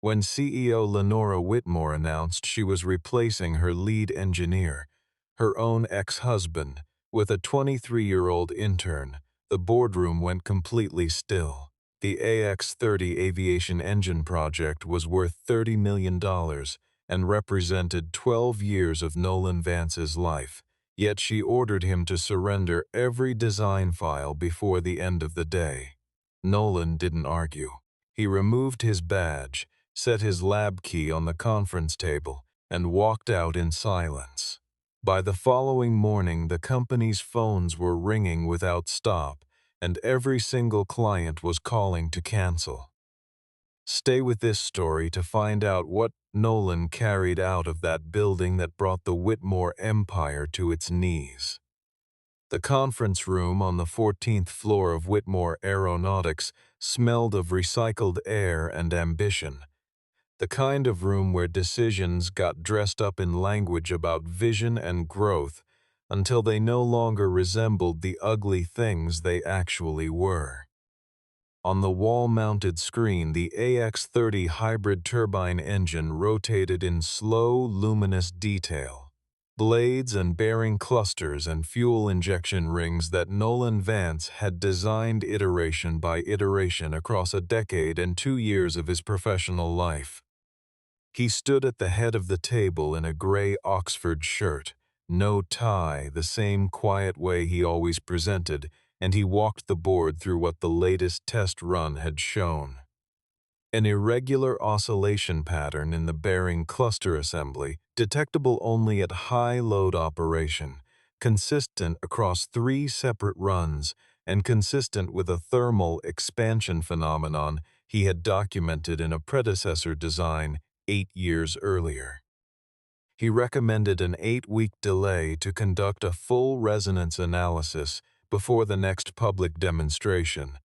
when CEO Lenora Whitmore announced she was replacing her lead engineer, her own ex-husband, with a 23-year-old intern. The boardroom went completely still. The AX-30 aviation engine project was worth $30 million and represented 12 years of Nolan Vance's life, yet she ordered him to surrender every design file before the end of the day. Nolan didn't argue. He removed his badge, set his lab key on the conference table, and walked out in silence. By the following morning, the company's phones were ringing without stop, and every single client was calling to cancel. Stay with this story to find out what Nolan carried out of that building that brought the Whitmore empire to its knees. The conference room on the 14th floor of Whitmore Aeronautics smelled of recycled air and ambition. The kind of room where decisions got dressed up in language about vision and growth until they no longer resembled the ugly things they actually were. On the wall-mounted screen, the AX-30 hybrid turbine engine rotated in slow, luminous detail. Blades and bearing clusters and fuel injection rings that Nolan Vance had designed iteration by iteration across a decade and 2 years of his professional life. He stood at the head of the table in a gray Oxford shirt, no tie, the same quiet way he always presented, and he walked the board through what the latest test run had shown. An irregular oscillation pattern in the bearing cluster assembly, detectable only at high load operation, consistent across 3 separate runs, and consistent with a thermal expansion phenomenon he had documented in a predecessor design 8 years earlier. He recommended an 8-week delay to conduct a full resonance analysis before the next public demonstration,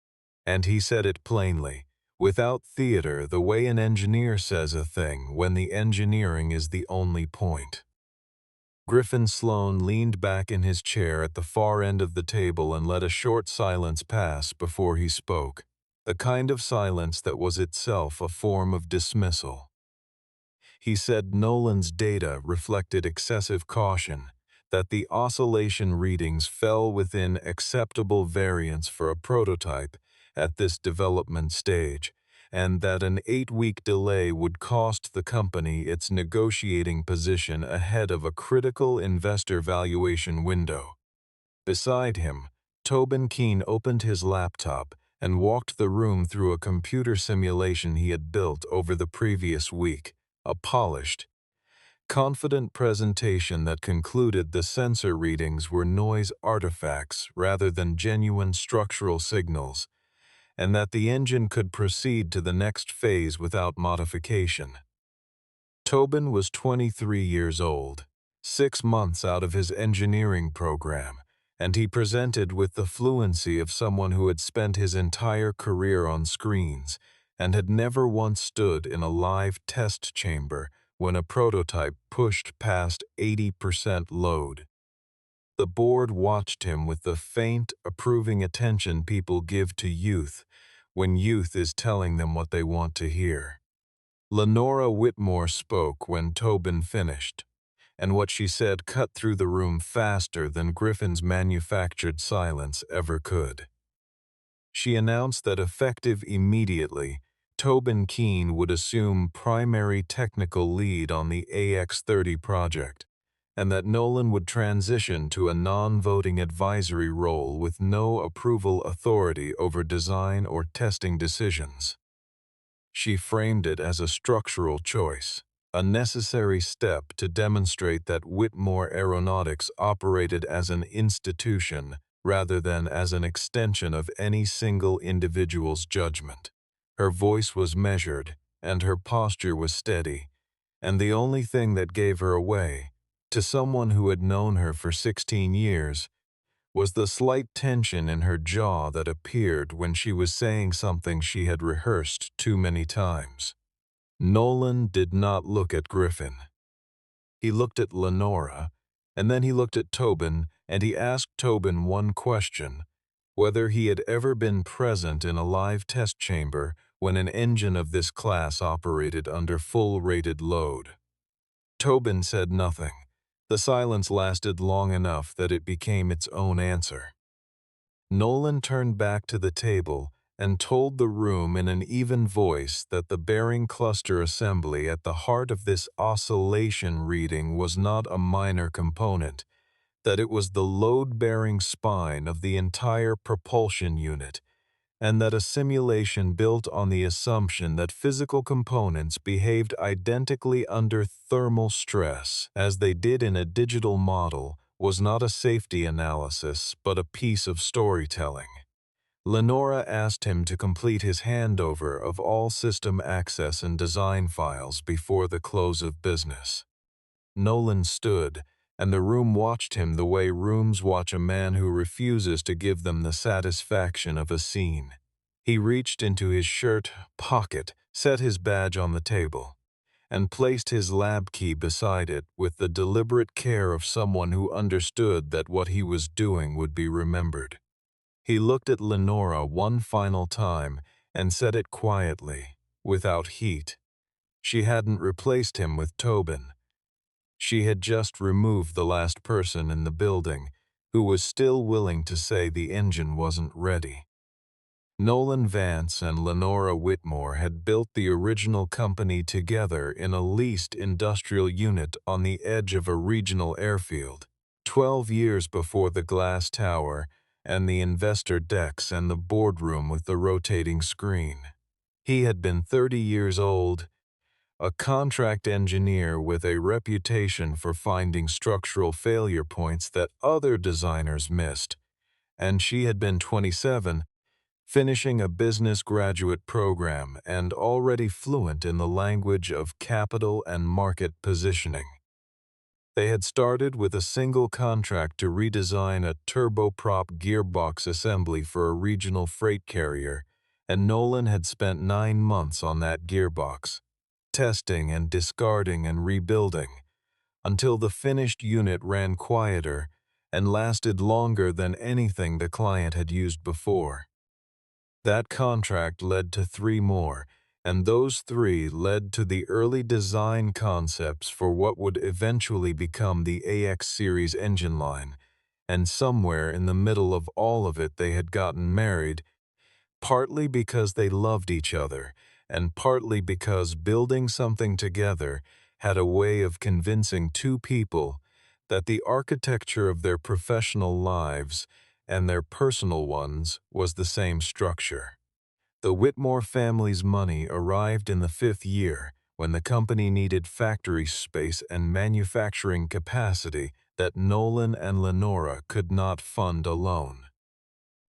and he said it plainly, without theater, the way an engineer says a thing when the engineering is the only point. Griffin Sloan leaned back in his chair at the far end of the table and let a short silence pass before he spoke, the kind of silence that was itself a form of dismissal. He said Nolan's data reflected excessive caution, that the oscillation readings fell within acceptable variance for a prototype at this development stage, and that an 8-week delay would cost the company its negotiating position ahead of a critical investor valuation window. Beside him, Tobin Keane opened his laptop and walked the room through a computer simulation he had built over the previous week, a polished, confident presentation that concluded the sensor readings were noise artifacts rather than genuine structural signals, and that the engine could proceed to the next phase without modification. Tobin was 23 years old, 6 months out of his engineering program, and he presented with the fluency of someone who had spent his entire career on screens and had never once stood in a live test chamber when a prototype pushed past 80% load. The board watched him with the faint, approving attention people give to youth when youth is telling them what they want to hear. Lenora Whitmore spoke when Tobin finished, and what she said cut through the room faster than Griffin's manufactured silence ever could. She announced that effective immediately, Tobin Keane would assume primary technical lead on the AX-30 project, and that Nolan would transition to a non-voting advisory role with no approval authority over design or testing decisions. She framed it as a structural choice, a necessary step to demonstrate that Whitmore Aeronautics operated as an institution rather than as an extension of any single individual's judgment. Her voice was measured, and her posture was steady, and the only thing that gave her away, to someone who had known her for 16 years, was the slight tension in her jaw that appeared when she was saying something she had rehearsed too many times. Nolan did not look at Griffin. He looked at Lenora, and then he looked at Tobin, and he asked Tobin one question, whether he had ever been present in a live test chamber when an engine of this class operated under full rated load. Tobin said nothing. The silence lasted long enough that it became its own answer. Nolan turned back to the table and told the room in an even voice that the bearing cluster assembly at the heart of this oscillation reading was not a minor component, that it was the load-bearing spine of the entire propulsion unit, and that a simulation built on the assumption that physical components behaved identically under thermal stress as they did in a digital model was not a safety analysis but a piece of storytelling. Lenora asked him to complete his handover of all system access and design files before the close of business. Nolan stood, and the room watched him the way rooms watch a man who refuses to give them the satisfaction of a scene. He reached into his shirt pocket, set his badge on the table, and placed his lab key beside it with the deliberate care of someone who understood that what he was doing would be remembered. He looked at Lenora one final time and said it quietly, without heat. She hadn't replaced him with Tobin. She had just removed the last person in the building who was still willing to say the engine wasn't ready. Nolan Vance and Lenora Whitmore had built the original company together in a leased industrial unit on the edge of a regional airfield, 12 years before the glass tower and the investor decks and the boardroom with the rotating screen. He had been 30 years old, a contract engineer with a reputation for finding structural failure points that other designers missed, and she had been 27, finishing a business graduate program and already fluent in the language of capital and market positioning. They had started with a single contract to redesign a turboprop gearbox assembly for a regional freight carrier, and Nolan had spent 9 months on that gearbox, testing and discarding and rebuilding, until the finished unit ran quieter and lasted longer than anything the client had used before. That contract led to 3 more, and those 3 led to the early design concepts for what would eventually become the AX series engine line, and somewhere in the middle of all of it they had gotten married, partly because they loved each other, and partly because building something together had a way of convincing 2 people that the architecture of their professional lives and their personal ones was the same structure. The Whitmore family's money arrived in the 5th year when the company needed factory space and manufacturing capacity that Nolan and Lenora could not fund alone.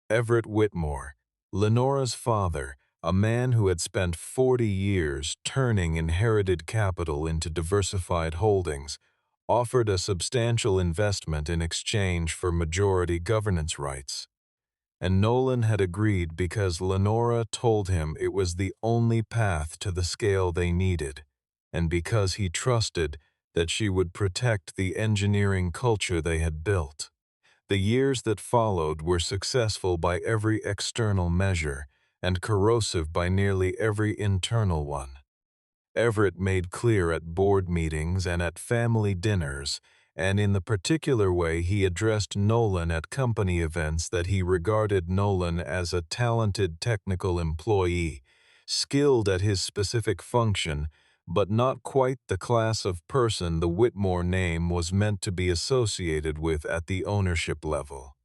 Everett Whitmore, Lenora's father, a man who had spent 40 years turning inherited capital into diversified holdings, offered a substantial investment in exchange for majority governance rights. And Nolan had agreed because Lenora told him it was the only path to the scale they needed, and because he trusted that she would protect the engineering culture they had built. The years that followed were successful by every external measure and corrosive by nearly every internal one. Everett made clear at board meetings and at family dinners, and in the particular way he addressed Nolan at company events, that he regarded Nolan as a talented technical employee, skilled at his specific function, but not quite the class of person the Whitmore name was meant to be associated with at the ownership level.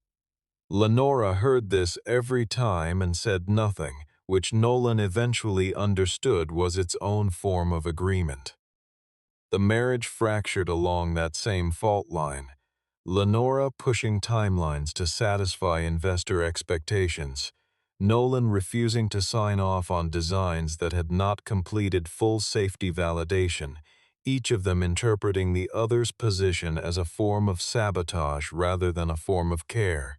Lenora heard this every time and said nothing, which Nolan eventually understood was its own form of agreement. The marriage fractured along that same fault line, Lenora pushing timelines to satisfy investor expectations, Nolan refusing to sign off on designs that had not completed full safety validation, each of them interpreting the other's position as a form of sabotage rather than a form of care.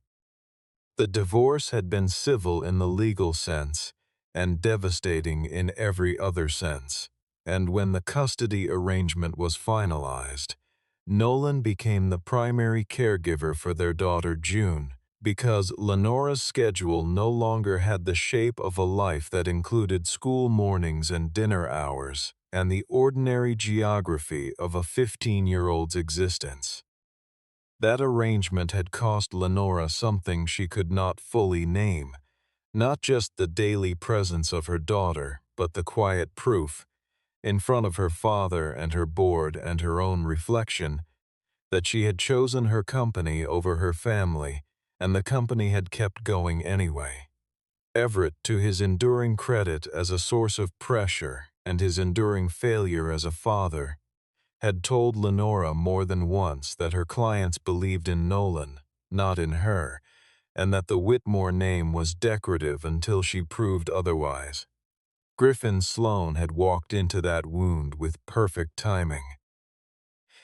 The divorce had been civil in the legal sense and devastating in every other sense, and when the custody arrangement was finalized, Nolan became the primary caregiver for their daughter June, because Lenora's schedule no longer had the shape of a life that included school mornings and dinner hours and the ordinary geography of a 15-year-old's existence. That arrangement had cost Lenora something she could not fully name, not just the daily presence of her daughter, but the quiet proof, in front of her father and her board and her own reflection, that she had chosen her company over her family, and the company had kept going anyway. Everett, to his enduring credit as a source of pressure and his enduring failure as a father, had told Lenora more than once that her clients believed in Nolan, not in her, and that the Whitmore name was decorative until she proved otherwise. Griffin Sloan had walked into that wound with perfect timing.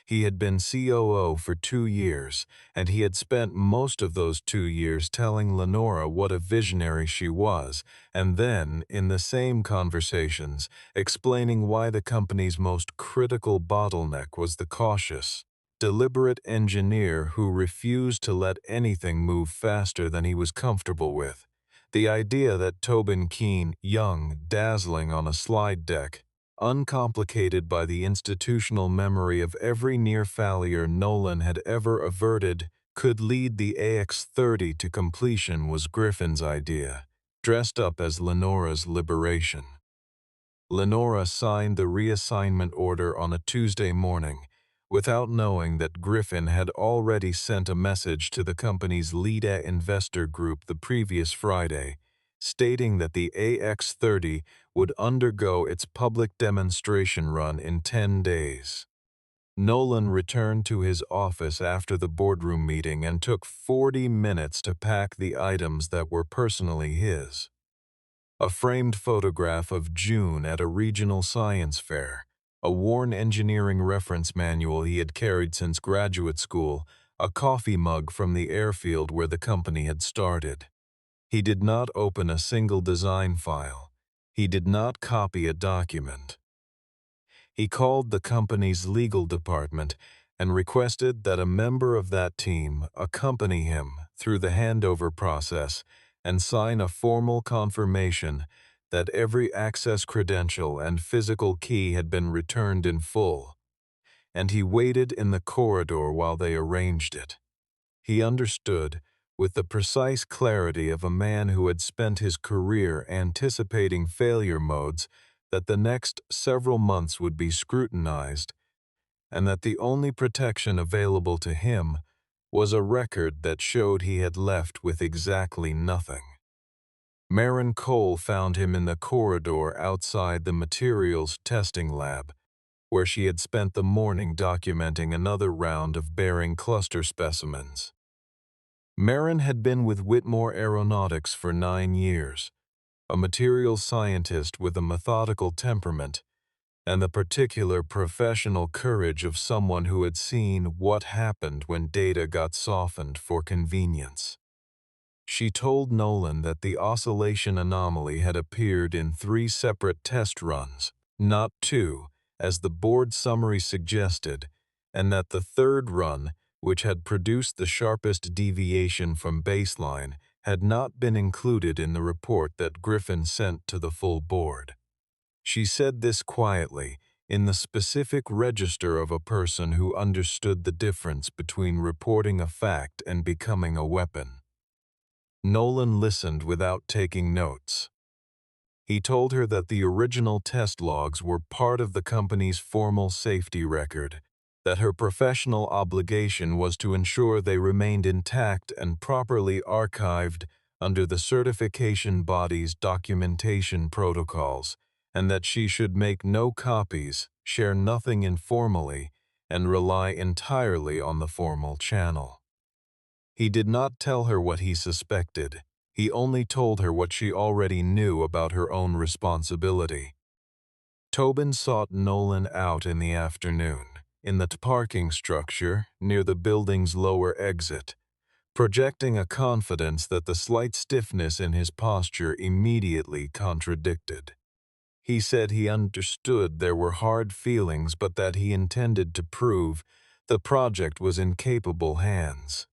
He had been COO for 2 years, and he had spent most of those 2 years telling Lenora what a visionary she was, and then, in the same conversations, explaining why the company's most critical bottleneck was the cautious, deliberate engineer who refused to let anything move faster than he was comfortable with. The idea that Tobin Keene, young, dazzling on a slide deck, uncomplicated by the institutional memory of every near failure Nolan had ever averted, could lead the AX-30 to completion was Griffin's idea, dressed up as Lenora's liberation. Lenora signed the reassignment order on a Tuesday morning, without knowing that Griffin had already sent a message to the company's lead investor group the previous Friday, stating that the AX-30 would undergo its public demonstration run in 10 days. Nolan returned to his office after the boardroom meeting and took 40 minutes to pack the items that were personally his. A framed photograph of June at a regional science fair, a worn engineering reference manual he had carried since graduate school, a coffee mug from the airfield where the company had started. He did not open a single design file. He did not copy a document. He called the company's legal department and requested that a member of that team accompany him through the handover process and sign a formal confirmation that every access credential and physical key had been returned in full, and he waited in the corridor while they arranged it. He understood, with the precise clarity of a man who had spent his career anticipating failure modes, that the next several months would be scrutinized, and that the only protection available to him was a record that showed he had left with exactly nothing. Maren Cole found him in the corridor outside the materials testing lab, where she had spent the morning documenting another round of bearing cluster specimens. Maren had been with Whitmore Aeronautics for 9 years, a materials scientist with a methodical temperament and the particular professional courage of someone who had seen what happened when data got softened for convenience. She told Nolan that the oscillation anomaly had appeared in 3 separate test runs, not 2, as the board summary suggested, and that the third run, which had produced the sharpest deviation from baseline, had not been included in the report that Griffin sent to the full board. She said this quietly, in the specific register of a person who understood the difference between reporting a fact and becoming a weapon. Nolan listened without taking notes. He told her that the original test logs were part of the company's formal safety record, that her professional obligation was to ensure they remained intact and properly archived under the certification body's documentation protocols, and that she should make no copies, share nothing informally, and rely entirely on the formal channel. He did not tell her what he suspected. He only told her what she already knew about her own responsibility. Tobin sought Nolan out in the afternoon, in the parking structure near the building's lower exit, projecting a confidence that the slight stiffness in his posture immediately contradicted. He said he understood there were hard feelings, but that he intended to prove the project was in capable hands.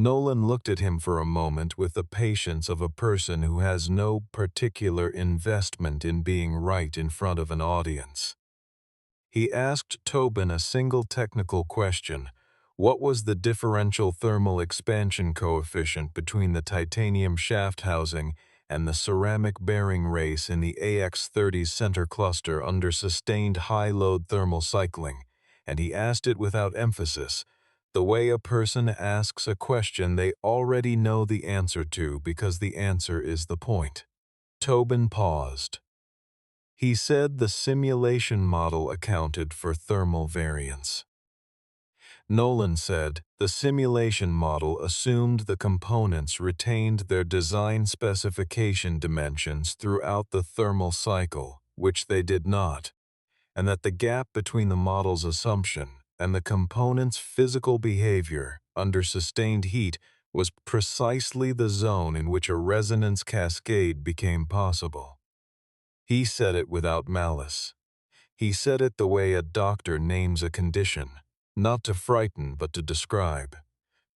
Nolan looked at him for a moment with the patience of a person who has no particular investment in being right in front of an audience. He asked Tobin a single technical question. What was the differential thermal expansion coefficient between the titanium shaft housing and the ceramic bearing race in the AX-30's center cluster under sustained high-load thermal cycling? And he asked it without emphasis, the way a person asks a question they already know the answer to because the answer is the point. Tobin paused. He said the simulation model accounted for thermal variance. Nolan said the simulation model assumed the components retained their design specification dimensions throughout the thermal cycle, which they did not, and that the gap between the model's assumption and the component's physical behavior under sustained heat was precisely the zone in which a resonance cascade became possible. He said it without malice. He said it the way a doctor names a condition, not to frighten but to describe.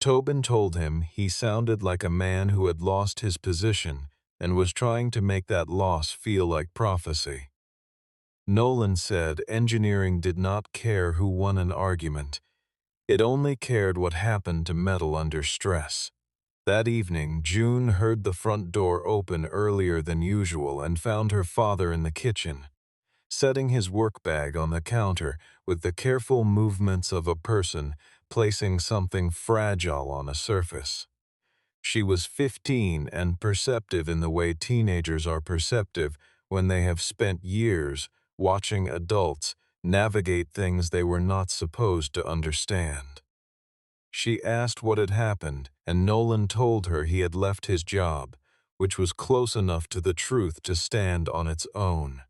Tobin told him he sounded like a man who had lost his position and was trying to make that loss feel like prophecy. Nolan said engineering did not care who won an argument. It only cared what happened to metal under stress. That evening, June heard the front door open earlier than usual and found her father in the kitchen, setting his work bag on the counter with the careful movements of a person placing something fragile on a surface. She was 15 and perceptive in the way teenagers are perceptive when they have spent years watching adults navigate things they were not supposed to understand. She asked what had happened, and Nolan told her he had left his job, which was close enough to the truth to stand on its own.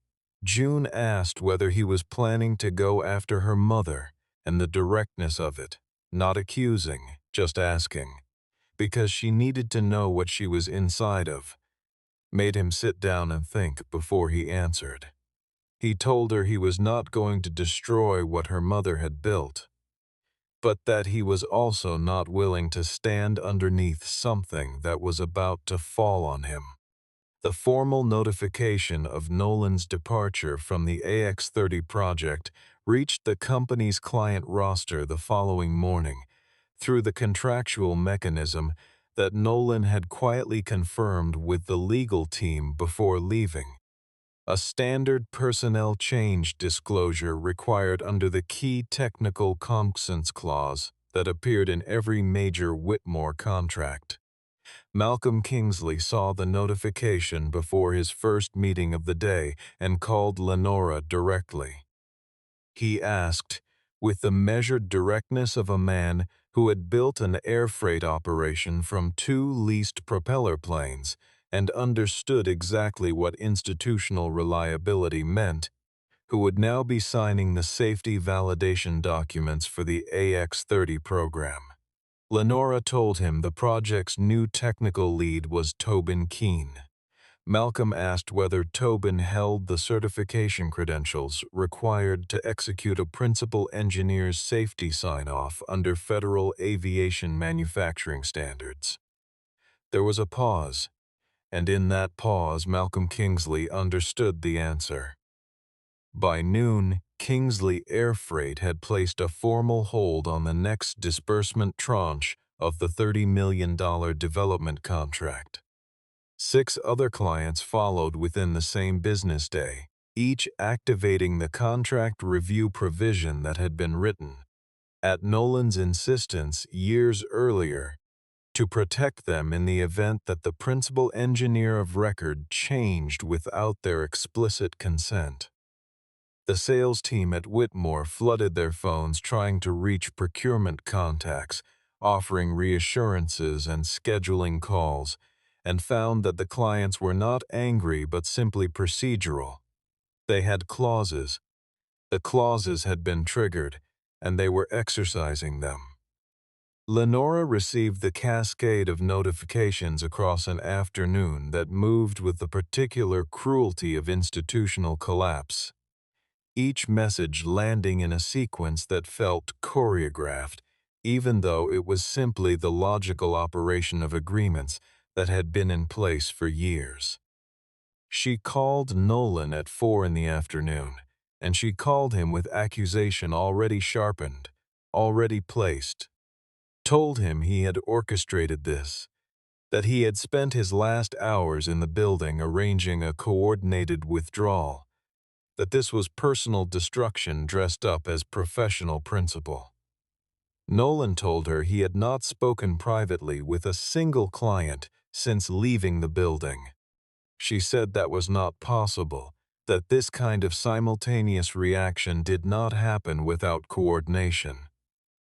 June asked whether he was planning to go after her mother, and the directness of it, not accusing, just asking, because she needed to know what she was inside of, made him sit down and think before he answered. He told her he was not going to destroy what her mother had built, but that he was also not willing to stand underneath something that was about to fall on him. The formal notification of Nolan's departure from the AX-30 project reached the company's client roster the following morning through the contractual mechanism that Nolan had quietly confirmed with the legal team before leaving. A standard personnel change disclosure required under the key technical consents clause that appeared in every major Whitmore contract. Malcolm Kingsley saw the notification before his first meeting of the day and called Lenora directly. He asked, with the measured directness of a man who had built an air freight operation from 2 leased propeller planes and understood exactly what institutional reliability meant, who would now be signing the safety validation documents for the AX-30 program. Lenora told him the project's new technical lead was Tobin Keene. Malcolm asked whether Tobin held the certification credentials required to execute a principal engineer's safety sign-off under federal aviation manufacturing standards. There was a pause, and in that pause Malcolm Kingsley understood the answer. By noon, Kingsley Air Freight had placed a formal hold on the next disbursement tranche of the $30 million development contract. 6 other clients followed within the same business day, each activating the contract review provision that had been written, at Nolan's insistence years earlier, to protect them in the event that the principal engineer of record changed without their explicit consent. The sales team at Whitmore flooded their phones trying to reach procurement contacts, offering reassurances and scheduling calls, and found that the clients were not angry but simply procedural. They had clauses. The clauses had been triggered, and they were exercising them. Lenora received the cascade of notifications across an afternoon that moved with the particular cruelty of institutional collapse, each message landing in a sequence that felt choreographed, even though it was simply the logical operation of agreements that had been in place for years. She called Nolan at 4 in the afternoon, and she called him with accusation already sharpened, already placed, told him he had orchestrated this, that he had spent his last hours in the building arranging a coordinated withdrawal, that this was personal destruction dressed up as professional principle. Nolan told her he had not spoken privately with a single client since leaving the building. She said that was not possible, that this kind of simultaneous reaction did not happen without coordination.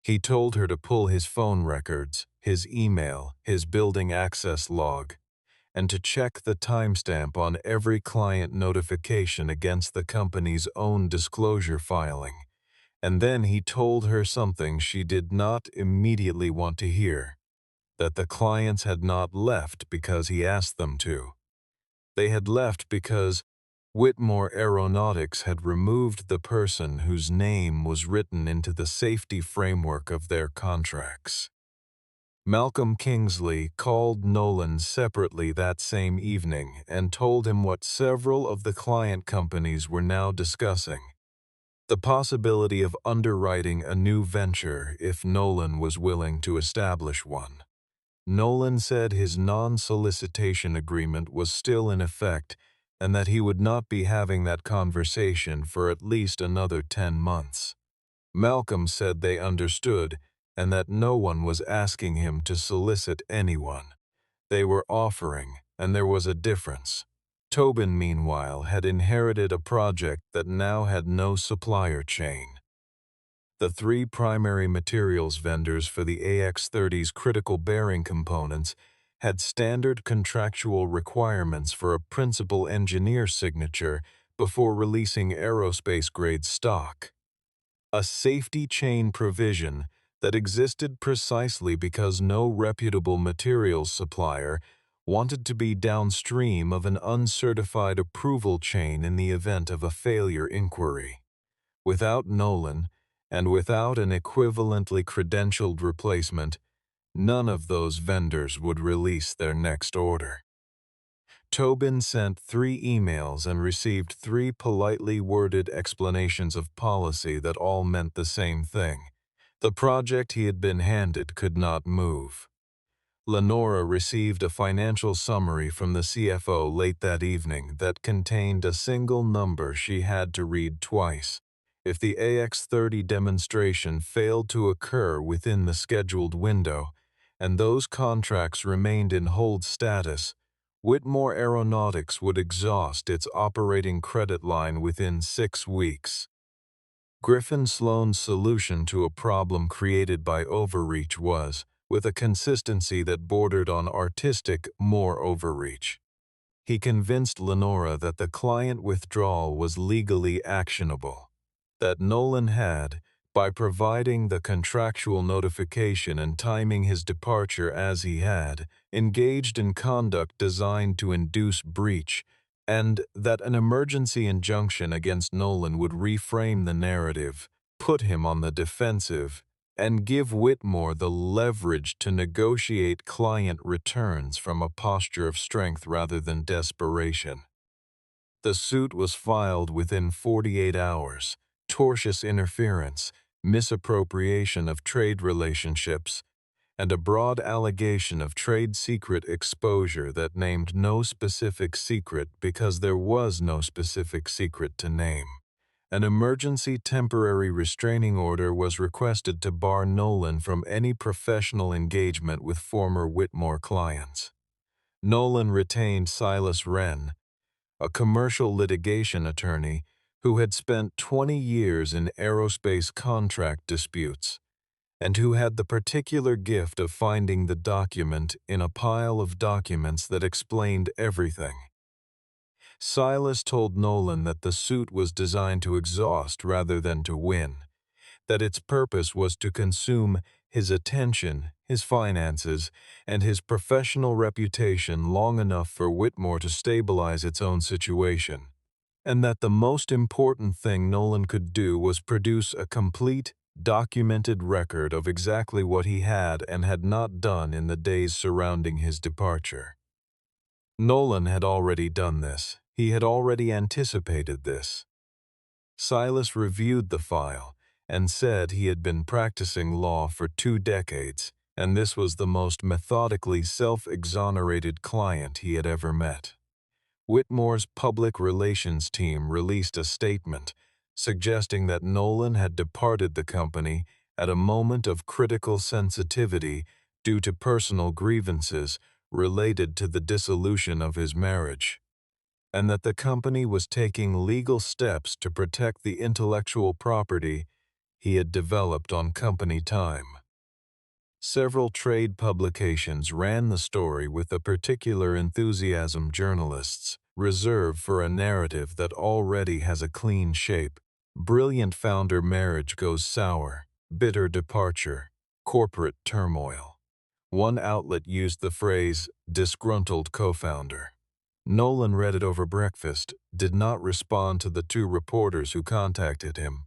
He told her to pull his phone records, his email, his building access log, and to check the timestamp on every client notification against the company's own disclosure filing. And then he told her something she did not immediately want to hear, that the clients had not left because he asked them to. They had left because Whitmore Aeronautics had removed the person whose name was written into the safety framework of their contracts. Malcolm Kingsley called Nolan separately that same evening and told him what several of the client companies were now discussing: the possibility of underwriting a new venture if Nolan was willing to establish one. Nolan said his non-solicitation agreement was still in effect and that he would not be having that conversation for at least another 10 months. Malcolm said they understood and that no one was asking him to solicit anyone. They were offering, and there was a difference. Tobin, meanwhile, had inherited a project that now had no supplier chain. The three primary materials vendors for the AX-30's critical bearing components had standard contractual requirements for a principal engineer signature before releasing aerospace-grade stock. A safety chain provision that existed precisely because no reputable materials supplier wanted to be downstream of an uncertified approval chain in the event of a failure inquiry. Without Nolan, and without an equivalently credentialed replacement, none of those vendors would release their next order. Tobin sent 3 emails and received 3 politely worded explanations of policy that all meant the same thing. The project he had been handed could not move. Lenora received a financial summary from the CFO late that evening that contained a single number she had to read twice. If the AX-30 demonstration failed to occur within the scheduled window, and those contracts remained in hold status, Whitmore Aeronautics would exhaust its operating credit line within 6 weeks. Griffin Sloan's solution to a problem created by overreach was, with a consistency that bordered on artistic, more overreach. He convinced Lenora that the client withdrawal was legally actionable, that Nolan had, by providing the contractual notification and timing his departure as he had, engaged in conduct designed to induce breach, and that an emergency injunction against Nolan would reframe the narrative, put him on the defensive, and give Whitmore the leverage to negotiate client returns from a posture of strength rather than desperation. The suit was filed within 48 hours. Tortious interference, misappropriation of trade relationships, and a broad allegation of trade secret exposure that named no specific secret because there was no specific secret to name. An emergency temporary restraining order was requested to bar Nolan from any professional engagement with former Whitmore clients. Nolan retained Silas Wren, a commercial litigation attorney who had spent 20 years in aerospace contract disputes, and who had the particular gift of finding the document in a pile of documents that explained everything. Silas told Nolan that the suit was designed to exhaust rather than to win, that its purpose was to consume his attention, his finances, and his professional reputation long enough for Whitmore to stabilize its own situation, and that the most important thing Nolan could do was produce a complete, documented record of exactly what he had and had not done in the days surrounding his departure. Nolan had already done this. He had already anticipated this. Silas reviewed the file and said he had been practicing law for 2 decades, and this was the most methodically self-exonerated client he had ever met. Whitmore's public relations team released a statement suggesting that Nolan had departed the company at a moment of critical sensitivity due to personal grievances related to the dissolution of his marriage, and that the company was taking legal steps to protect the intellectual property he had developed on company time. Several trade publications ran the story with a particular enthusiasm. Journalists reserve for a narrative that already has a clean shape. Brilliant founder marriage goes sour, bitter departure, corporate turmoil. One outlet used the phrase disgruntled co-founder. Nolan read it over breakfast, did not respond to the 2 reporters who contacted him,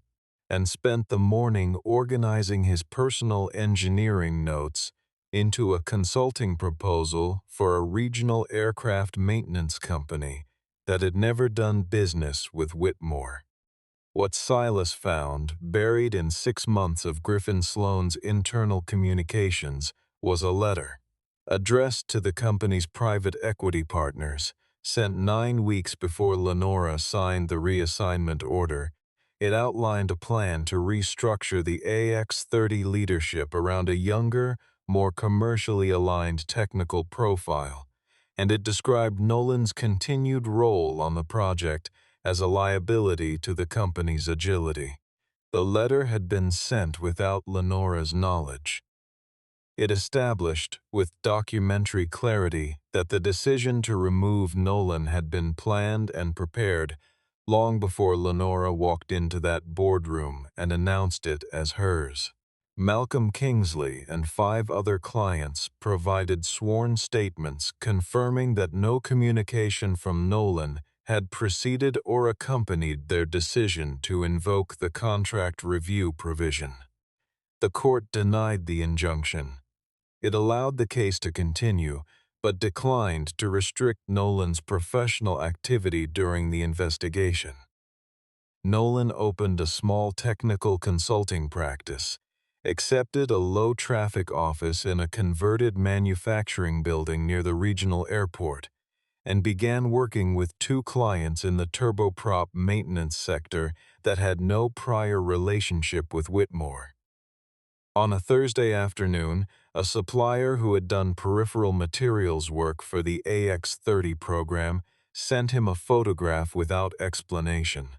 and spent the morning organizing his personal engineering notes into a consulting proposal for a regional aircraft maintenance company that had never done business with Whitmore. What Silas found, buried in 6 months of Griffin Sloan's internal communications, was a letter, addressed to the company's private equity partners, sent 9 weeks before Lenora signed the reassignment order. It outlined a plan to restructure the AX-30 leadership around a younger, more commercially aligned technical profile, and it described Nolan's continued role on the project as a liability to the company's agility. The letter had been sent without Lenora's knowledge. It established, with documentary clarity, that the decision to remove Nolan had been planned and prepared long before Lenora walked into that boardroom and announced it as hers. Malcolm Kingsley and 5 other clients provided sworn statements confirming that no communication from Nolan had preceded or accompanied their decision to invoke the contract review provision. The court denied the injunction. It allowed the case to continue, but declined to restrict Nolan's professional activity during the investigation. Nolan opened a small technical consulting practice, accepted a low-traffic office in a converted manufacturing building near the regional airport, and began working with 2 clients in the turboprop maintenance sector that had no prior relationship with Whitmore. On a Thursday afternoon, a supplier who had done peripheral materials work for the AX-30 program sent him a photograph without explanation.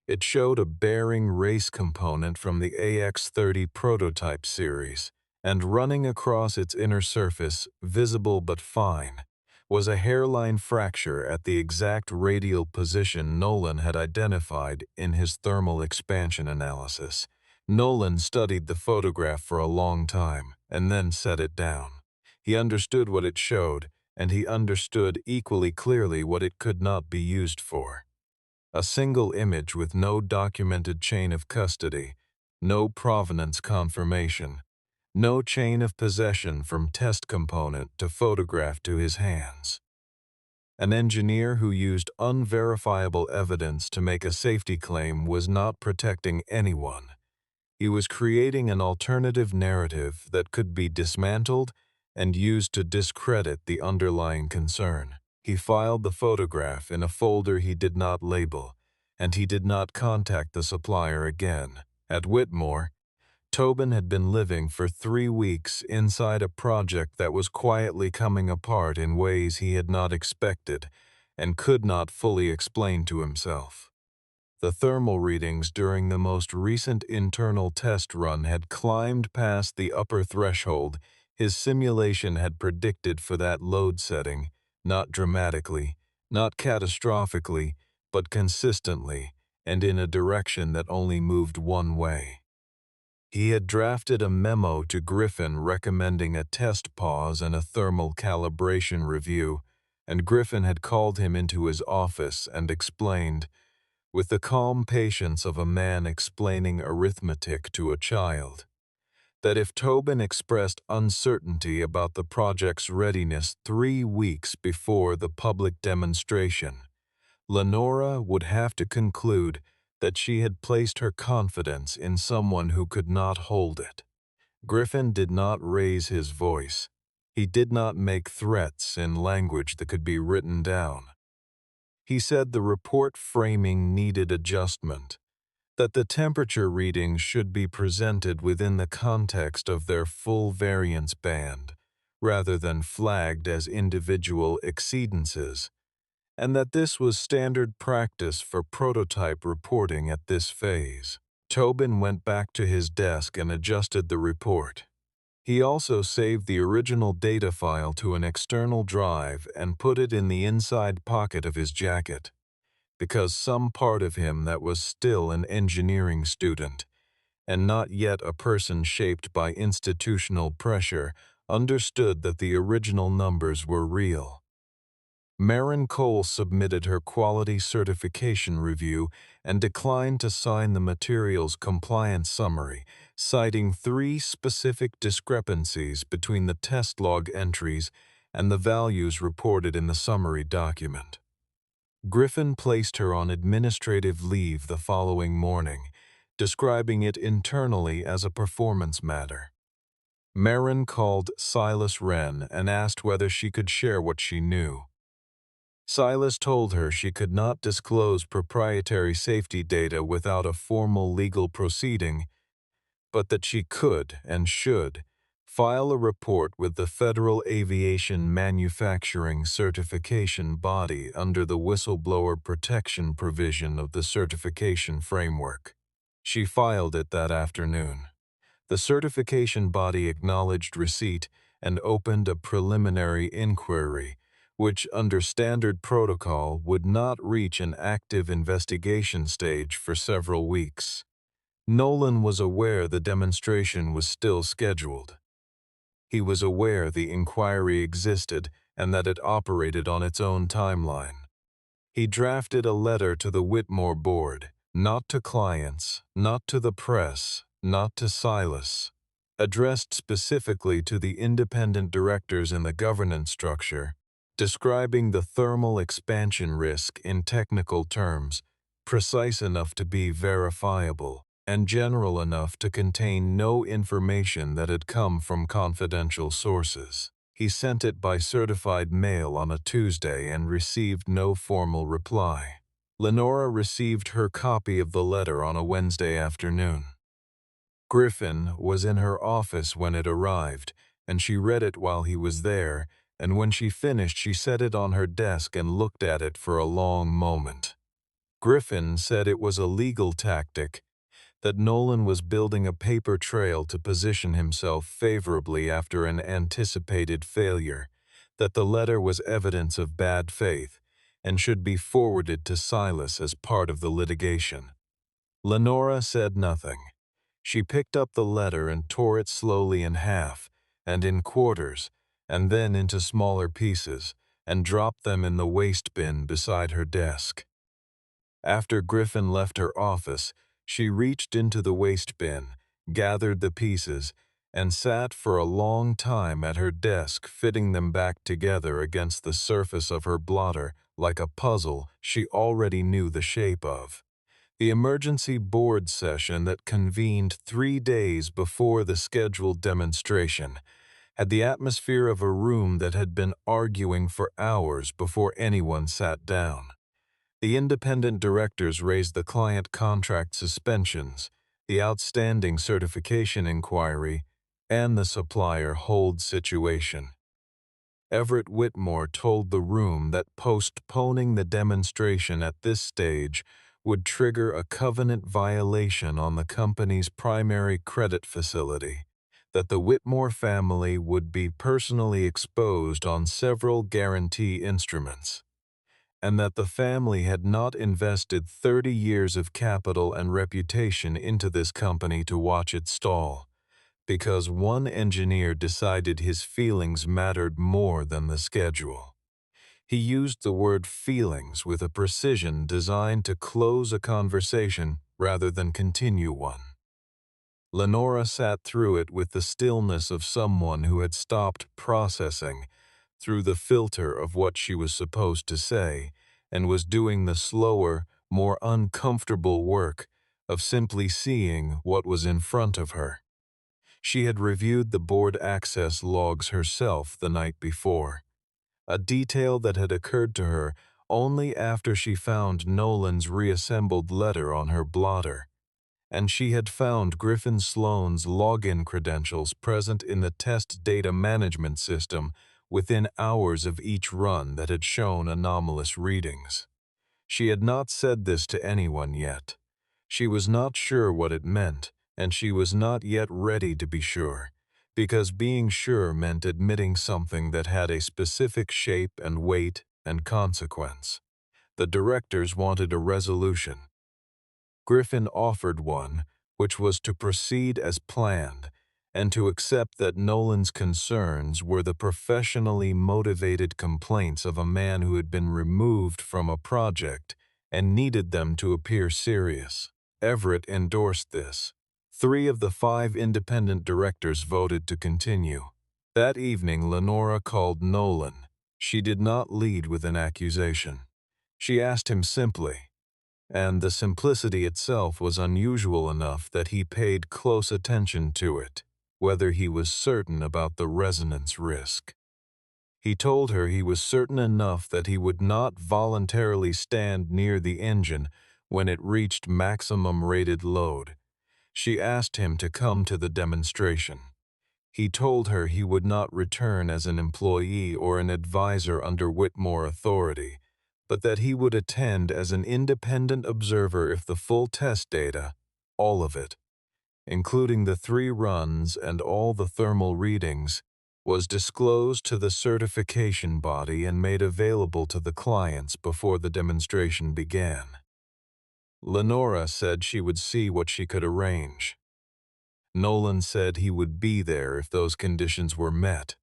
It showed a bearing race component from the AX-30 prototype series, and running across its inner surface, visible but fine, was a hairline fracture at the exact radial position Nolan had identified in his thermal expansion analysis. Nolan studied the photograph for a long time and then set it down. He understood what it showed, and he understood equally clearly what it could not be used for. A single image with no documented chain of custody, no provenance confirmation, no chain of possession from test component to photograph to his hands. An engineer who used unverifiable evidence to make a safety claim was not protecting anyone. He was creating an alternative narrative that could be dismantled and used to discredit the underlying concern. He filed the photograph in a folder he did not label, and he did not contact the supplier again. At Whitmore, Tobin had been living for 3 weeks inside a project that was quietly coming apart in ways he had not expected and could not fully explain to himself. The thermal readings during the most recent internal test run had climbed past the upper threshold his simulation had predicted for that load setting, not dramatically, not catastrophically, but consistently, and in a direction that only moved one way. He had drafted a memo to Griffin recommending a test pause and a thermal calibration review, and Griffin had called him into his office and explained, with the calm patience of a man explaining arithmetic to a child, that if Tobin expressed uncertainty about the project's readiness 3 weeks before the public demonstration, Lenora would have to conclude that she had placed her confidence in someone who could not hold it. Griffin did not raise his voice. He did not make threats in language that could be written down. He said the report framing needed adjustment, that the temperature readings should be presented within the context of their full variance band, rather than flagged as individual exceedances, and that this was standard practice for prototype reporting at this phase. Tobin went back to his desk and adjusted the report. He also saved the original data file to an external drive and put it in the inside pocket of his jacket, because some part of him that was still an engineering student, and not yet a person shaped by institutional pressure, understood that the original numbers were real. Maren Cole submitted her quality certification review and declined to sign the material's compliance summary, citing 3 specific discrepancies between the test log entries and the values reported in the summary document. Griffin placed her on administrative leave the following morning, describing it internally as a performance matter. Maren called Silas Wren and asked whether she could share what she knew. Silas told her she could not disclose proprietary safety data without a formal legal proceeding, but that she could and should file a report with the Federal Aviation Manufacturing Certification Body under the whistleblower protection provision of the certification framework. She filed it that afternoon. The certification body acknowledged receipt and opened a preliminary inquiry, which under standard protocol would not reach an active investigation stage for several weeks. Nolan was aware the demonstration was still scheduled. He was aware the inquiry existed and that it operated on its own timeline. He drafted a letter to the Whitmore board, not to clients, not to the press, not to Silas, addressed specifically to the independent directors in the governance structure, describing the thermal expansion risk in technical terms, precise enough to be verifiable, and general enough to contain no information that had come from confidential sources. He sent it by certified mail on a Tuesday and received no formal reply. Lenora received her copy of the letter on a Wednesday afternoon. Griffin was in her office when it arrived, and she read it while he was there, and when she finished she set it on her desk and looked at it for a long moment. Griffin said it was a legal tactic, that Nolan was building a paper trail to position himself favorably after an anticipated failure, that the letter was evidence of bad faith and should be forwarded to Silas as part of the litigation. Lenora said nothing. She picked up the letter and tore it slowly in half, and in quarters, and then into smaller pieces, and dropped them in the waste bin beside her desk. After Griffin left her office, she reached into the waste bin, gathered the pieces, and sat for a long time at her desk fitting them back together against the surface of her blotter like a puzzle she already knew the shape of. The emergency board session that convened 3 days before the scheduled demonstration had the atmosphere of a room that had been arguing for hours before anyone sat down. The independent directors raised the client contract suspensions, the outstanding certification inquiry, and the supplier hold situation. Everett Whitmore told the room that postponing the demonstration at this stage would trigger a covenant violation on the company's primary credit facility, that the Whitmore family would be personally exposed on several guarantee instruments, and that the family had not invested 30 years of capital and reputation into this company to watch it stall, because one engineer decided his feelings mattered more than the schedule. He used the word feelings with a precision designed to close a conversation rather than continue one. Lenora sat through it with the stillness of someone who had stopped processing through the filter of what she was supposed to say and was doing the slower, more uncomfortable work of simply seeing what was in front of her. She had reviewed the board access logs herself the night before, a detail that had occurred to her only after she found Nolan's reassembled letter on her blotter, and she had found Griffin Sloan's login credentials present in the test data management system within hours of each run that had shown anomalous readings. She had not said this to anyone yet. She was not sure what it meant, and she was not yet ready to be sure, because being sure meant admitting something that had a specific shape and weight and consequence. The directors wanted a resolution. Griffin offered one, which was to proceed as planned, and to accept that Nolan's concerns were the professionally motivated complaints of a man who had been removed from a project and needed them to appear serious. Everett endorsed this. 3 of the 5 independent directors voted to continue. That evening, Lenora called Nolan. She did not lead with an accusation. She asked him simply, and the simplicity itself was unusual enough that he paid close attention to it, whether he was certain about the resonance risk. He told her he was certain enough that he would not voluntarily stand near the engine when it reached maximum rated load. She asked him to come to the demonstration. He told her he would not return as an employee or an advisor under Whitmore authority, but that he would attend as an independent observer if the full test data, all of it, including the 3 runs and all the thermal readings, was disclosed to the certification body and made available to the clients before the demonstration began. Lenora said she would see what she could arrange. Nolan said he would be there if those conditions were met.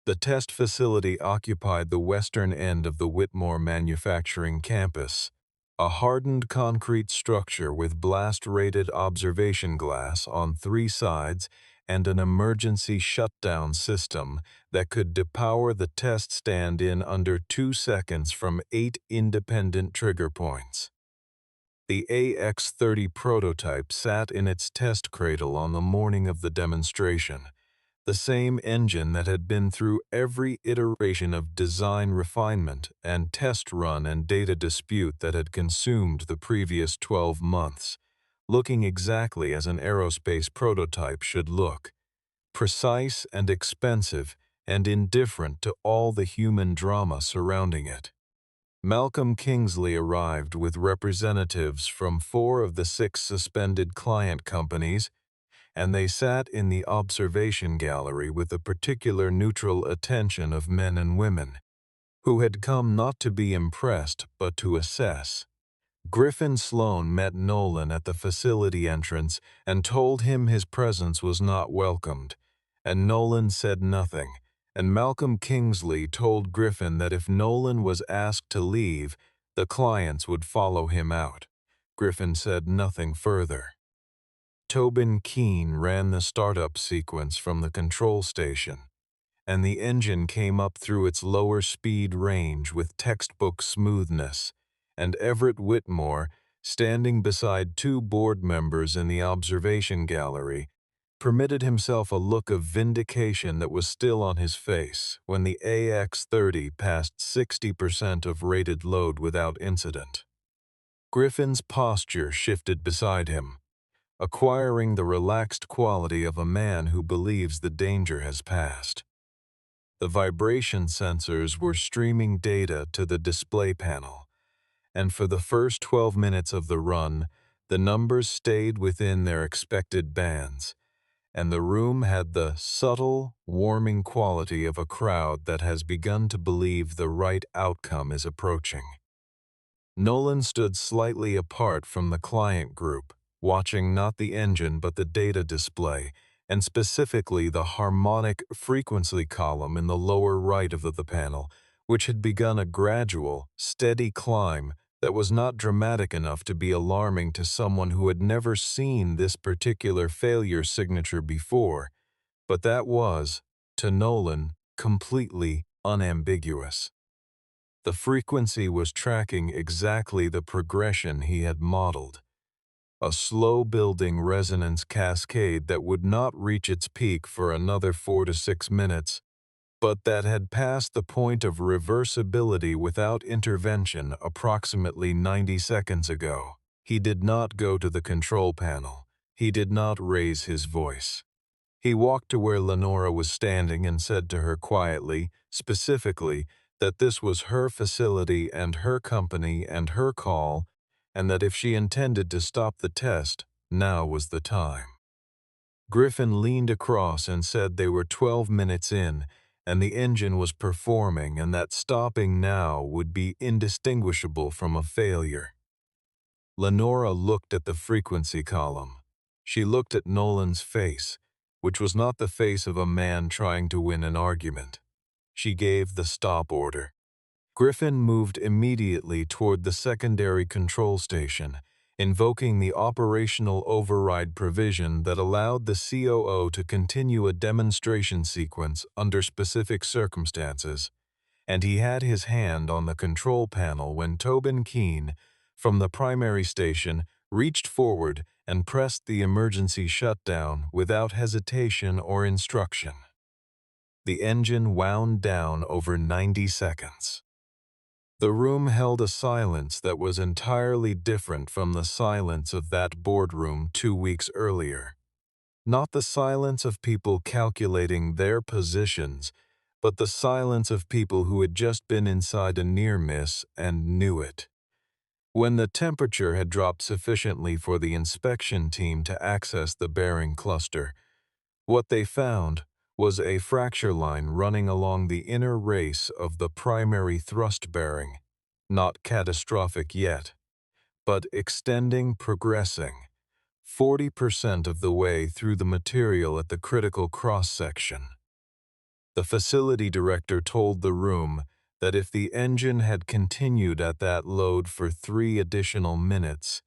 The test facility occupied the western end of the Whitmore manufacturing campus, a hardened concrete structure with blast-rated observation glass on 3 sides and an emergency shutdown system that could depower the test stand in under 2 seconds from 8 independent trigger points. The AX-30 prototype sat in its test cradle on the morning of the demonstration, the same engine that had been through every iteration of design refinement and test run and data dispute that had consumed the previous 12 months, looking exactly as an aerospace prototype should look, precise and expensive and indifferent to all the human drama surrounding it. Malcolm Kingsley arrived with representatives from 4 of the 6 suspended client companies, and they sat in the observation gallery with the particular neutral attention of men and women, who had come not to be impressed but to assess. Griffin Sloan met Nolan at the facility entrance and told him his presence was not welcomed, and Nolan said nothing, and Malcolm Kingsley told Griffin that if Nolan was asked to leave, the clients would follow him out. Griffin said nothing further. Tobin Keene ran the startup sequence from the control station, and the engine came up through its lower speed range with textbook smoothness, and Everett Whitmore, standing beside 2 board members in the observation gallery, permitted himself a look of vindication that was still on his face when the AX-30 passed 60% of rated load without incident. Griffin's posture shifted beside him, acquiring the relaxed quality of a man who believes the danger has passed. The vibration sensors were streaming data to the display panel, and for the first 12 minutes of the run, the numbers stayed within their expected bands, and the room had the subtle, warming quality of a crowd that has begun to believe the right outcome is approaching. Nolan stood slightly apart from the client group, watching not the engine but the data display, and specifically the harmonic frequency column in the lower right of the panel, which had begun a gradual, steady climb that was not dramatic enough to be alarming to someone who had never seen this particular failure signature before, but that was, to Nolan, completely unambiguous. The frequency was tracking exactly the progression he had modeled. A slow-building resonance cascade that would not reach its peak for another 4 to 6 minutes, but that had passed the point of reversibility without intervention approximately 90 seconds ago. He did not go to the control panel. He did not raise his voice. He walked to where Lenora was standing and said to her quietly, specifically, that this was her facility and her company and her call, and that if she intended to stop the test, now was the time. Griffin leaned across and said they were 12 minutes in, and the engine was performing, and that stopping now would be indistinguishable from a failure. Lenora looked at the frequency column. She looked at Nolan's face, which was not the face of a man trying to win an argument. She gave the stop order. Griffin moved immediately toward the secondary control station, invoking the operational override provision that allowed the COO to continue a demonstration sequence under specific circumstances, and he had his hand on the control panel when Tobin Keene, from the primary station, reached forward and pressed the emergency shutdown without hesitation or instruction. The engine wound down over 90 seconds. The room held a silence that was entirely different from the silence of that boardroom 2 weeks earlier. Not the silence of people calculating their positions, but the silence of people who had just been inside a near miss and knew it. When the temperature had dropped sufficiently for the inspection team to access the bearing cluster, what they found was a fracture line running along the inner race of the primary thrust bearing, not catastrophic yet, but progressing, 40% of the way through the material at the critical cross-section. The facility director told the room that if the engine had continued at that load for 3 additional minutes,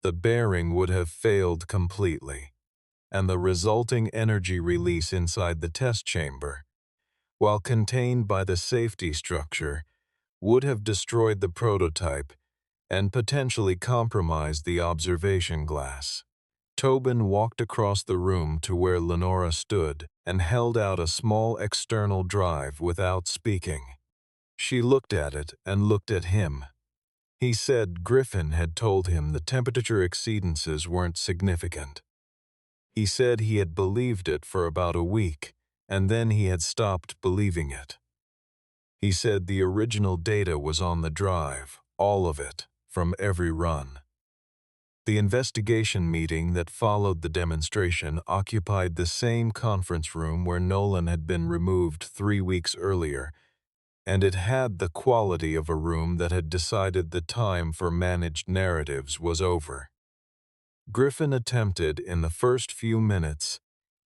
the bearing would have failed completely, and the resulting energy release inside the test chamber, while contained by the safety structure, would have destroyed the prototype and potentially compromised the observation glass. Tobin walked across the room to where Lenora stood and held out a small external drive without speaking. She looked at it and looked at him. He said Griffin had told him the temperature exceedances weren't significant. He said he had believed it for about a week, and then he had stopped believing it. He said the original data was on the drive, all of it, from every run. The investigation meeting that followed the demonstration occupied the same conference room where Nolan had been removed 3 weeks earlier, and it had the quality of a room that had decided the time for managed narratives was over. Griffin attempted in the first few minutes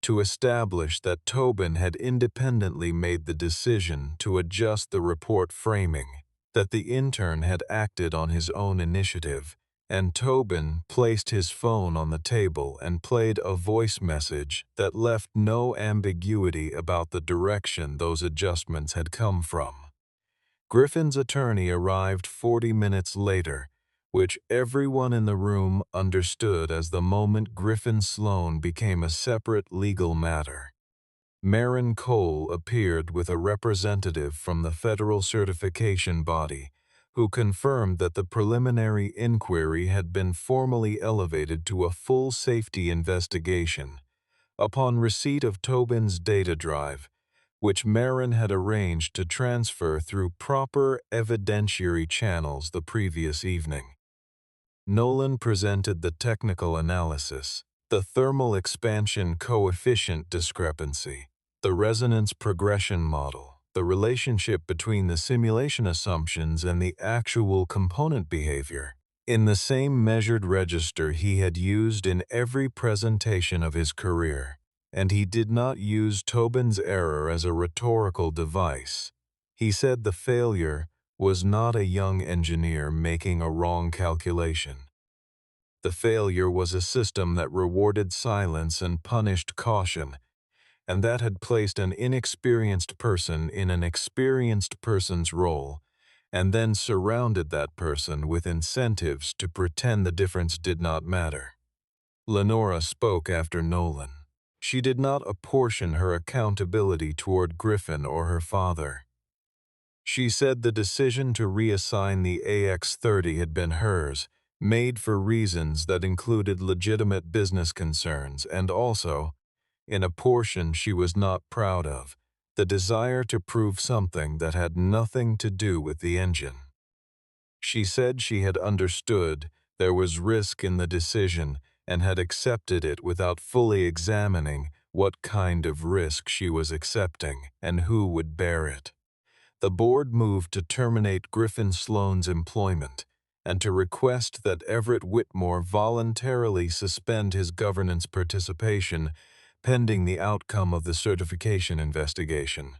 to establish that Tobin had independently made the decision to adjust the report framing, that the intern had acted on his own initiative, and Tobin placed his phone on the table and played a voice message that left no ambiguity about the direction those adjustments had come from. Griffin's attorney arrived 40 minutes later, which everyone in the room understood as the moment Griffin Sloan became a separate legal matter. Marin Cole appeared with a representative from the federal certification body, who confirmed that the preliminary inquiry had been formally elevated to a full safety investigation upon receipt of Tobin's data drive, which Marin had arranged to transfer through proper evidentiary channels the previous evening. Nolan presented the technical analysis, the thermal expansion coefficient discrepancy, the resonance progression model, the relationship between the simulation assumptions and the actual component behavior, in the same measured register he had used in every presentation of his career, and he did not use Tobin's error as a rhetorical device. He said the failure was not a young engineer making a wrong calculation. The failure was a system that rewarded silence and punished caution, and that had placed an inexperienced person in an experienced person's role, and then surrounded that person with incentives to pretend the difference did not matter. Lenora spoke after Nolan. She did not apportion her accountability toward Griffin or her father. She said the decision to reassign the AX-30 had been hers, made for reasons that included legitimate business concerns and also, in a portion she was not proud of, the desire to prove something that had nothing to do with the engine. She said she had understood there was risk in the decision and had accepted it without fully examining what kind of risk she was accepting and who would bear it. The board moved to terminate Griffin Sloan's employment and to request that Everett Whitmore voluntarily suspend his governance participation pending the outcome of the certification investigation.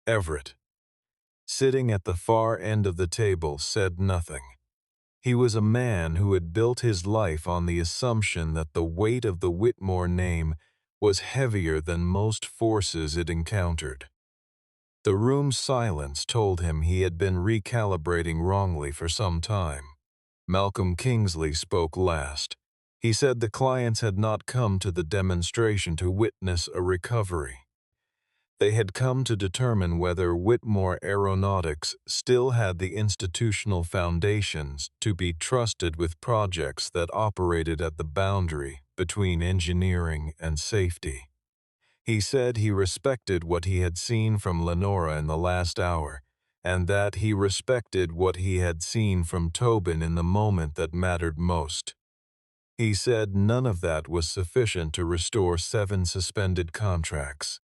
Everett, sitting at the far end of the table, said nothing. He was a man who had built his life on the assumption that the weight of the Whitmore name was heavier than most forces it encountered. The room's silence told him he had been recalibrating wrongly for some time. Malcolm Kingsley spoke last. He said the clients had not come to the demonstration to witness a recovery. They had come to determine whether Whitmore Aeronautics still had the institutional foundations to be trusted with projects that operated at the boundary between engineering and safety. He said he respected what he had seen from Lenora in the last hour, and that he respected what he had seen from Tobin in the moment that mattered most. He said none of that was sufficient to restore 7 suspended contracts.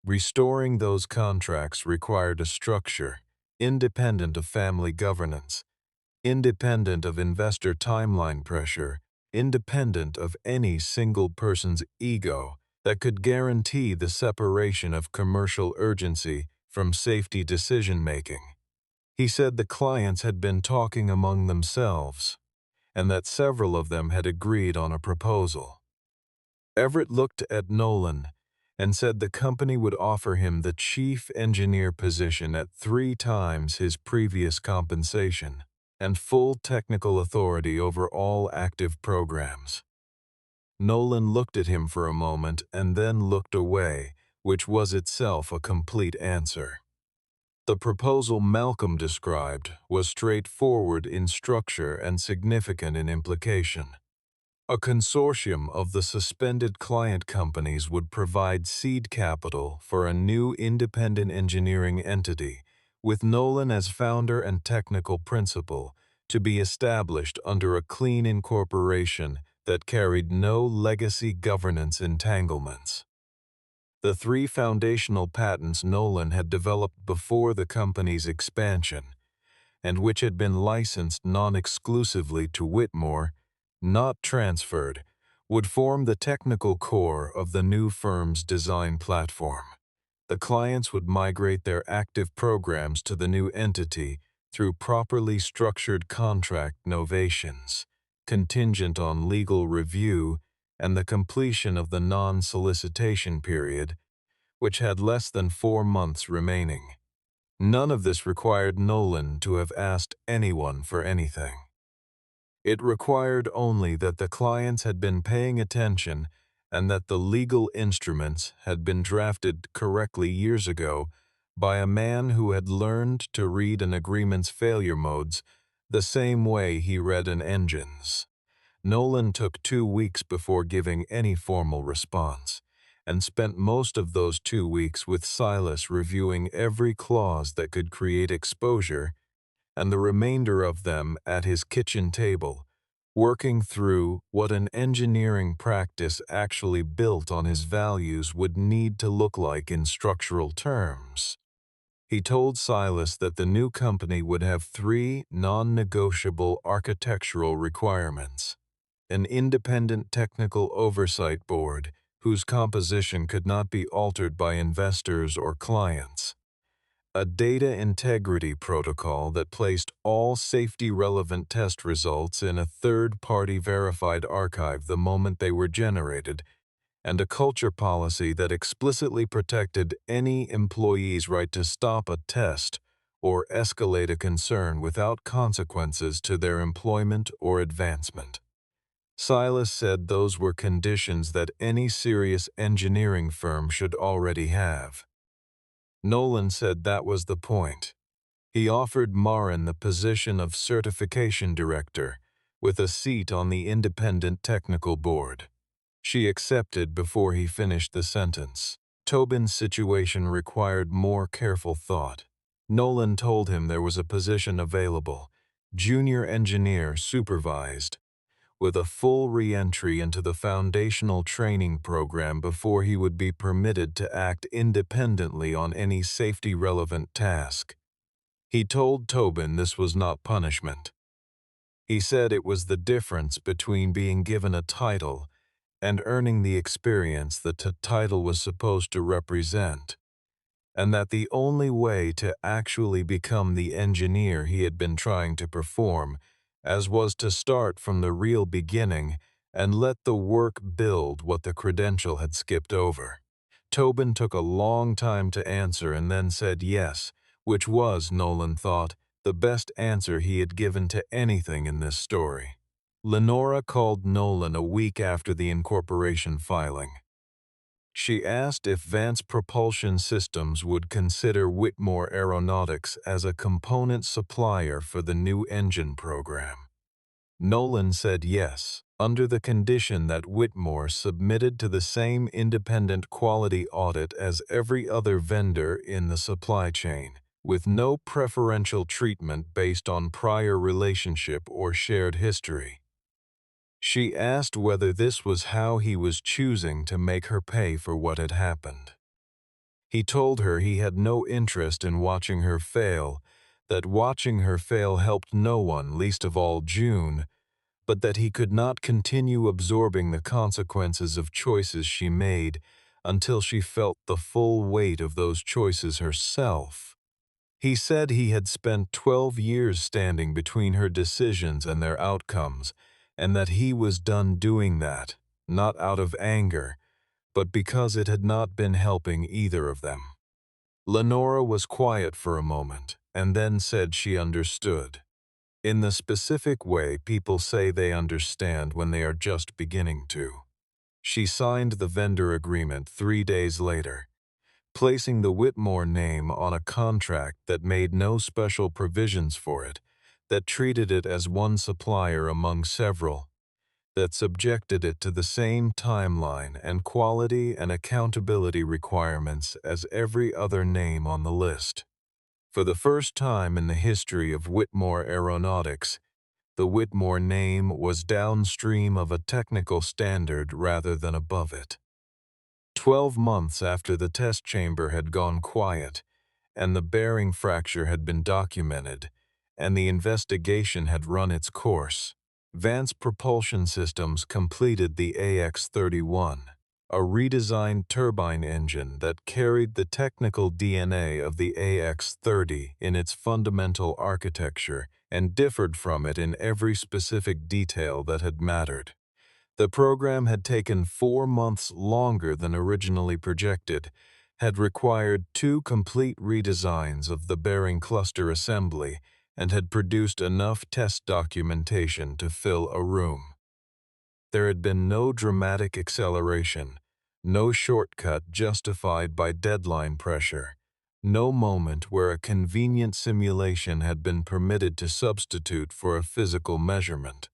Restoring those contracts required a structure, independent of family governance, independent of investor timeline pressure, independent of any single person's ego, that could guarantee the separation of commercial urgency from safety decision-making. He said the clients had been talking among themselves, and that several of them had agreed on a proposal. Everett looked at Nolan and said the company would offer him the chief engineer position at 3 times his previous compensation and full technical authority over all active programs. Nolan looked at him for a moment and then looked away, which was itself a complete answer. The proposal Malcolm described was straightforward in structure and significant in implication. A consortium of the suspended client companies would provide seed capital for a new independent engineering entity, with Nolan as founder and technical principal, to be established under a clean incorporation that carried no legacy governance entanglements. The 3 foundational patents Nolan had developed before the company's expansion, and which had been licensed non-exclusively to Whitmore, not transferred, would form the technical core of the new firm's design platform. The clients would migrate their active programs to the new entity through properly structured contract novations, contingent on legal review and the completion of the non-solicitation period, which had less than 4 months remaining. None of this required Nolan to have asked anyone for anything. It required only that the clients had been paying attention and that the legal instruments had been drafted correctly years ago by a man who had learned to read an agreement's failure modes the same way he read an engine's. Nolan took 2 weeks before giving any formal response, and spent most of those 2 weeks with Silas reviewing every clause that could create exposure, and the remainder of them at his kitchen table, working through what an engineering practice actually built on his values would need to look like in structural terms. He told Silas that the new company would have 3 non-negotiable architectural requirements: an independent technical oversight board whose composition could not be altered by investors or clients, a data integrity protocol that placed all safety-relevant test results in a third-party verified archive the moment they were generated, and a culture policy that explicitly protected any employee's right to stop a test or escalate a concern without consequences to their employment or advancement. Silas said those were conditions that any serious engineering firm should already have. Nolan said that was the point. He offered Marin the position of certification director, with a seat on the independent technical board. She accepted before he finished the sentence. Tobin's situation required more careful thought. Nolan told him there was a position available, junior engineer supervised, with a full re-entry into the foundational training program before he would be permitted to act independently on any safety-relevant task. He told Tobin this was not punishment. He said it was the difference between being given a title and earning the experience that the title was supposed to represent, and that the only way to actually become the engineer he had been trying to perform as was to start from the real beginning and let the work build what the credential had skipped over. Tobin took a long time to answer and then said yes, which was, Nolan thought, the best answer he had given to anything in this story. Lenora called Nolan a week after the incorporation filing. She asked if Vance Propulsion Systems would consider Whitmore Aeronautics as a component supplier for the new engine program. Nolan said yes, under the condition that Whitmore submitted to the same independent quality audit as every other vendor in the supply chain, with no preferential treatment based on prior relationship or shared history. She asked whether this was how he was choosing to make her pay for what had happened. He told her he had no interest in watching her fail, that watching her fail helped no one, least of all June, but that he could not continue absorbing the consequences of choices she made until she felt the full weight of those choices herself. He said he had spent 12 years standing between her decisions and their outcomes, and that he was done doing that, not out of anger, but because it had not been helping either of them. Lenora was quiet for a moment, and then said she understood. In the specific way people say they understand when they are just beginning to. She signed the vendor agreement 3 days later, placing the Whitmore name on a contract that made no special provisions for it, that treated it as one supplier among several, that subjected it to the same timeline and quality and accountability requirements as every other name on the list. For the first time in the history of Whitmore Aeronautics, the Whitmore name was downstream of a technical standard rather than above it. 12 months after the test chamber had gone quiet, and the bearing fracture had been documented, and the investigation had run its course, Vance Propulsion Systems completed the AX-31, a redesigned turbine engine that carried the technical DNA of the AX-30 in its fundamental architecture and differed from it in every specific detail that had mattered. The program had taken 4 months longer than originally projected, had required 2 complete redesigns of the bearing cluster assembly, and had produced enough test documentation to fill a room. There had been no dramatic acceleration, no shortcut justified by deadline pressure, no moment where a convenient simulation had been permitted to substitute for a physical measurement.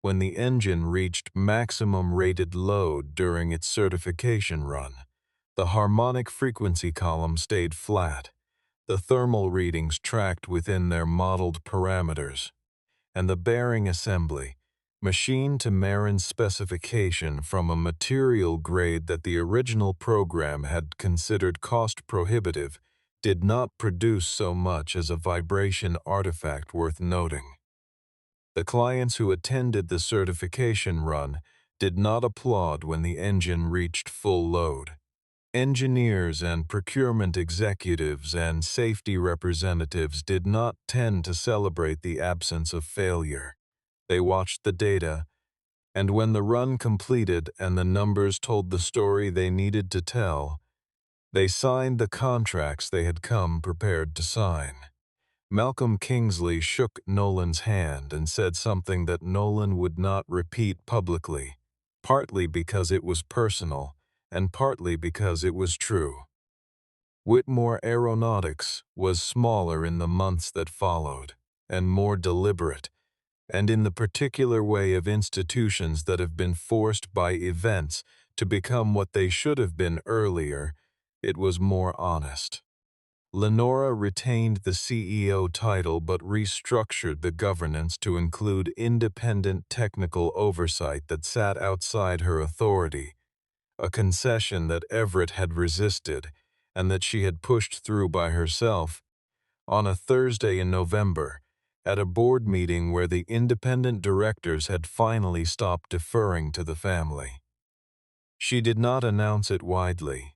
When the engine reached maximum rated load during its certification run, the harmonic frequency column stayed flat, the thermal readings tracked within their modeled parameters, and the bearing assembly, machined to Marin's specification from a material grade that the original program had considered cost prohibitive, did not produce so much as a vibration artifact worth noting. The clients who attended the certification run did not applaud when the engine reached full load. Engineers and procurement executives and safety representatives did not tend to celebrate the absence of failure. They watched the data, and when the run completed and the numbers told the story they needed to tell, they signed the contracts they had come prepared to sign. Malcolm Kingsley shook Nolan's hand and said something that Nolan would not repeat publicly, partly because it was personal and partly because it was true. Whitmore Aeronautics was smaller in the months that followed, and more deliberate, and in the particular way of institutions that have been forced by events to become what they should have been earlier, it was more honest. Lenora retained the CEO title but restructured the governance to include independent technical oversight that sat outside her authority, a concession that Everett had resisted and that she had pushed through by herself. On a Thursday in November, at a board meeting where the independent directors had finally stopped deferring to the family. She did not announce it widely.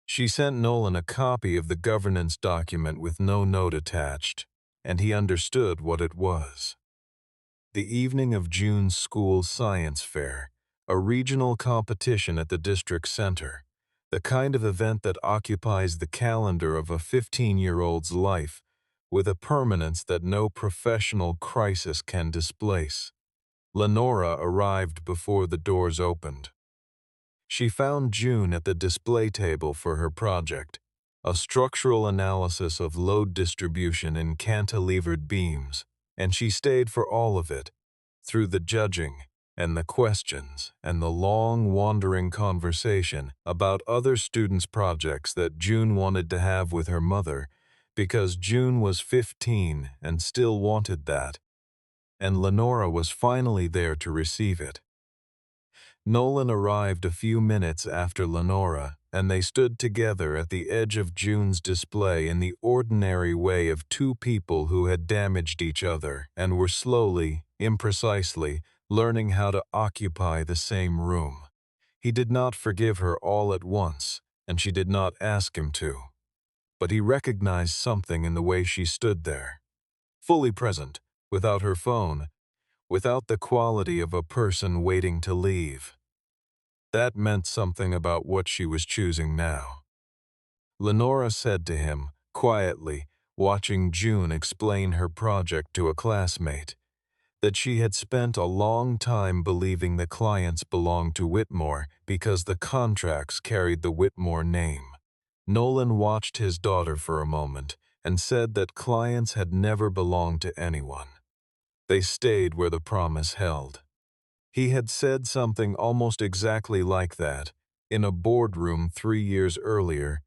She sent Nolan a copy of the governance document with no note attached, and he understood what it was. The evening of June's school science fair, a regional competition at the district center, the kind of event that occupies the calendar of a 15-year-old's life with a permanence that no professional crisis can displace. Lenora arrived before the doors opened. She found June at the display table for her project, a structural analysis of load distribution in cantilevered beams, and she stayed for all of it, through the judging and the questions and the long wandering conversation about other students' projects that June wanted to have with her mother, because June was 15 and still wanted that, and Lenora was finally there to receive it. Nolan arrived a few minutes after Lenora, and they stood together at the edge of June's display in the ordinary way of two people who had damaged each other and were slowly, imprecisely, learning how to occupy the same room. He did not forgive her all at once, and she did not ask him to. But he recognized something in the way she stood there, fully present, without her phone, without the quality of a person waiting to leave. That meant something about what she was choosing now. Lenora said to him, quietly, watching June explain her project to a classmate, that she had spent a long time believing the clients belonged to Whitmore because the contracts carried the Whitmore name. Nolan watched his daughter for a moment and said that clients had never belonged to anyone. They stayed where the promise held. He had said something almost exactly like that in a boardroom 3 years earlier,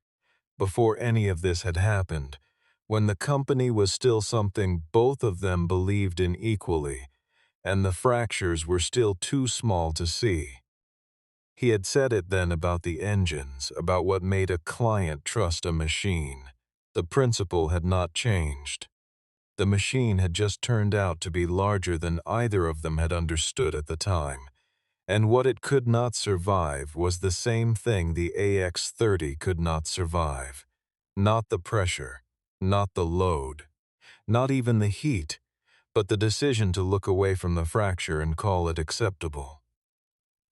before any of this had happened, when the company was still something both of them believed in equally, and the fractures were still too small to see. He had said it then about the engines, about what made a client trust a machine. The principle had not changed. The machine had just turned out to be larger than either of them had understood at the time, and what it could not survive was the same thing the AX-30 could not survive. Not the pressure, not the load, not even the heat, but the decision to look away from the fracture and call it acceptable.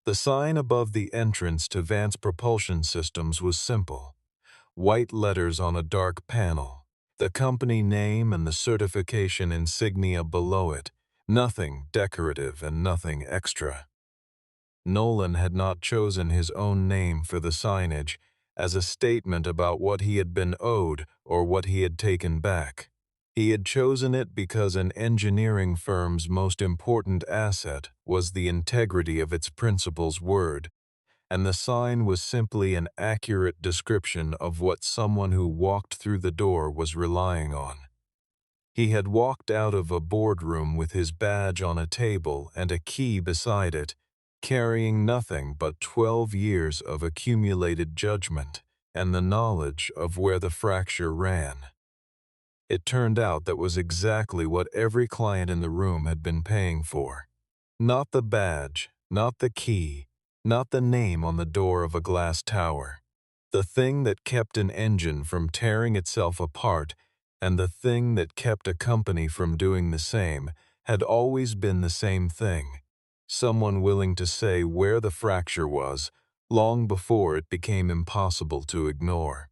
The sign above the entrance to Vance Propulsion Systems was simple, white letters on a dark panel, the company name and the certification insignia below it, nothing decorative and nothing extra. Nolan had not chosen his own name for the signage as a statement about what he had been owed or what he had taken back. He had chosen it because an engineering firm's most important asset was the integrity of its principal's word, and the sign was simply an accurate description of what someone who walked through the door was relying on. He had walked out of a boardroom with his badge on a table and a key beside it, carrying nothing but 12 years of accumulated judgment and the knowledge of where the fracture ran. It turned out that was exactly what every client in the room had been paying for. Not the badge, not the key, not the name on the door of a glass tower. The thing that kept an engine from tearing itself apart and the thing that kept a company from doing the same had always been the same thing: someone willing to say where the fracture was long before it became impossible to ignore.